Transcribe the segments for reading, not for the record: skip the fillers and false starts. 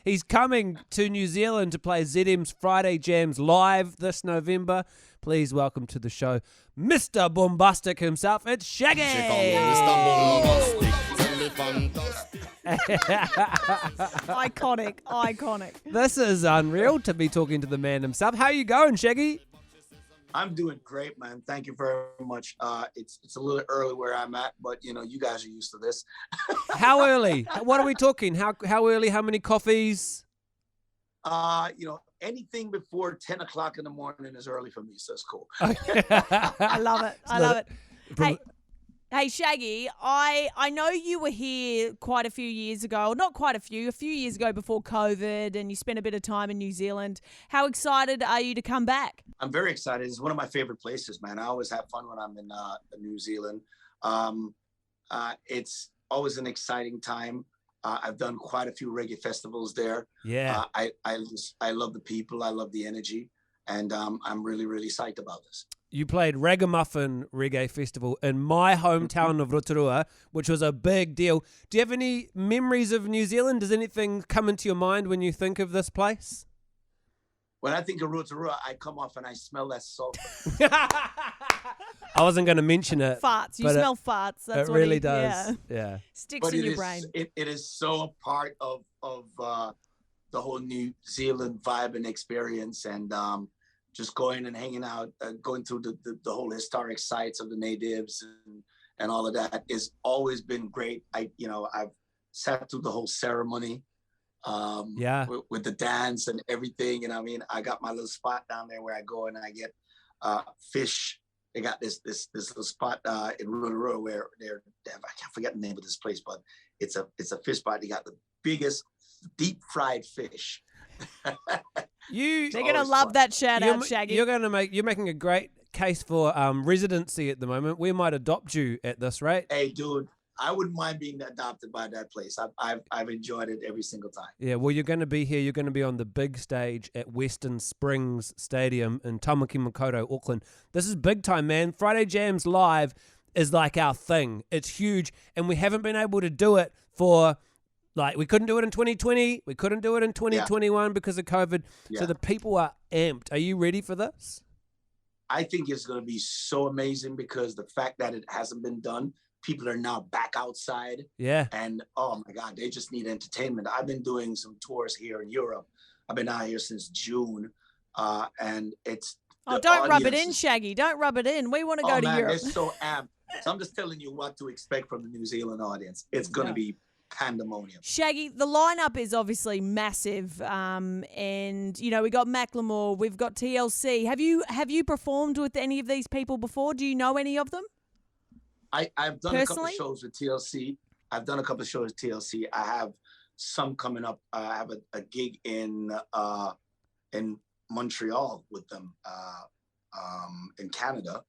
He's coming to New Zealand to play ZM's Friday Jams live this November. Please welcome to the show, Mr. Bombastic himself. It's Shaggy. Iconic. This is unreal to be talking to the man himself. How you going, Shaggy? I'm doing great, man. Thank you very much. It's a little early where I'm at, but you guys are used to this. How early? What are we talking? How early? How many coffees? Anything before 10 o'clock in the morning is early for me, so it's cool. I love it. Hey, Shaggy, I know you were here quite a few years ago, not quite a few years ago before COVID, and you spent a bit of time in New Zealand. How excited are you to come back? I'm very excited. It's one of my favorite places, man. I always have fun when I'm in New Zealand. It's always an exciting time. I've done quite a few reggae festivals there. Yeah. I love the people. I love the energy. And I'm really, really psyched about this. You played Ragamuffin Reggae Festival in my hometown of Rotorua, which was a big deal. Do you have any memories of New Zealand? Does anything come into your mind when you think of this place? When I think of Rotorua, I come off and I smell that salt. I wasn't going to mention it. Farts. You smell farts. That's it what really does. Yeah. Sticks in your brain. It is so a part of the whole New Zealand vibe and experience, and just going and hanging out, going through the whole historic sites of the natives and all of that has always been great. I've sat through the whole ceremony. With the dance and everything, and I mean, I got my little spot down there where I go and I get fish. They got this little spot in Rotorua where I can't forget the name of this place, but it's a fish spot. They got the biggest deep fried fish. They're gonna love that shout out, Shaggy. You're making a great case for residency at the moment. We might adopt you at this rate. Hey, dude. I wouldn't mind being adopted by that place. I've enjoyed it every single time. Yeah, well, you're going to be here. You're going to be on the big stage at Western Springs Stadium in Tamaki Makaurau, Auckland. This is big time, man. Friday Jams Live is like our thing. It's huge, and we haven't been able to do it for, we couldn't do it in 2020. We couldn't do it in 2021 because of COVID. Yeah. So the people are amped. Are you ready for this? I think it's going to be so amazing because the fact that it hasn't been done, people are now back outside. Yeah. And, oh, my God, they just need entertainment. I've been doing some tours here in Europe. I've been out here since June. And it's... don't rub it in, Shaggy. Don't rub it in. We want to go to Europe. They're so amped. So I'm just telling you what to expect from the New Zealand audience. It's going to be pandemonium. Shaggy, the lineup is obviously massive. And, we got Macklemore. We've got TLC. Have you performed with any of these people before? Do you know any of them? I've done a couple of shows with TLC. I have some coming up. I have a gig in Montreal with them, in Canada,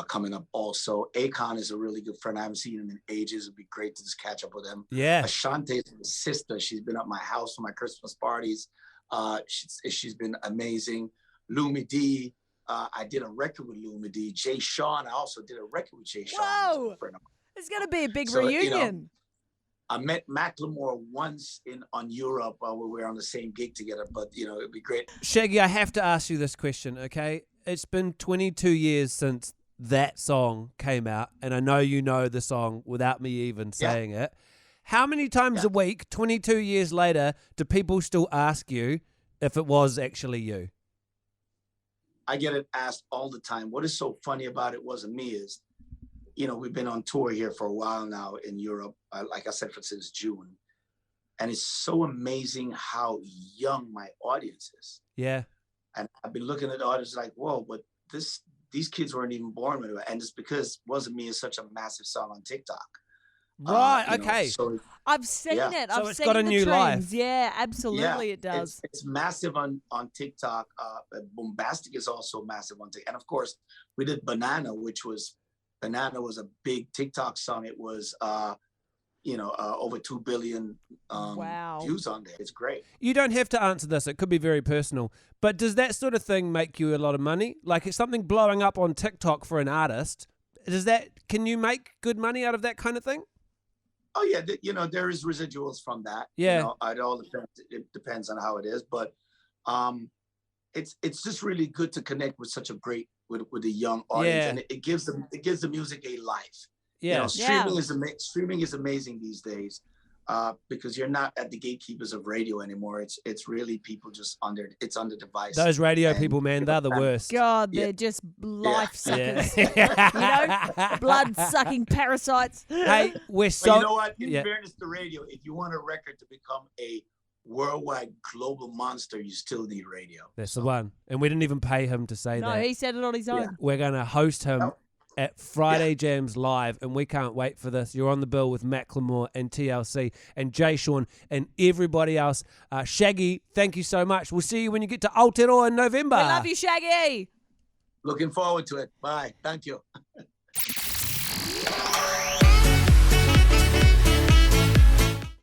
coming up also. Akon is a really good friend. I haven't seen him in ages. It'd be great to just catch up with him. Yeah. Ashante's sister. She's been at my house for my Christmas parties. She's been amazing. Lumi D. I did a record with Luma D. Jay Sean, I also did a record with Jay Sean. Whoa! It's going to be a big reunion. I met Macklemore once on Europe where we were on the same gig together, but, it'd be great. Shaggy, I have to ask you this question, okay? It's been 22 years since that song came out, and I know you know the song without me even saying it. How many times a week, 22 years later, do people still ask you if it was actually you? I get it asked all the time. What is so funny about it wasn't me is, we've been on tour here for a while now in Europe, like I said, since June. And it's so amazing how young my audience is. Yeah. And I've been looking at the audience like, whoa, but these kids weren't even born with it. And it's because Wasn't Me is such a massive song on TikTok. Right, okay. So, I've seen it. So it's got a new life. Yeah, absolutely it does. It's massive on TikTok. Bombastic is also massive on TikTok. And of course, we did Banana was a big TikTok song. It was, over 2 billion views on there. It's great. You don't have to answer this. It could be very personal. But does that sort of thing make you a lot of money? Like it's something blowing up on TikTok for an artist. Can you make good money out of that kind of thing? Oh yeah, there is residuals from that. Yeah. It all depends. It depends on how it is, but it's just really good to connect with such a great with a young audience, and it gives the music a life. Yeah. Streaming is amazing these days. Because you're not at the gatekeepers of radio anymore. It's really people just on the device. Those radio people, man, they're the worst. God, they're just life suckers. Yeah. Blood sucking parasites. Hey, we're But so. you know what? In fairness to radio, if you want a record to become a worldwide global monster, you still need radio. That's the one. And we didn't even pay him to say that. No, he said it on his own. Yeah. We're going to host him at Friday Jams Live, and we can't wait for this. You're on the bill with Macklemore and TLC and Jay Sean and everybody else. Shaggy, thank you so much. We'll see you when you get to Aotearoa in November. We love you, Shaggy. Looking forward to it. Bye. Thank you.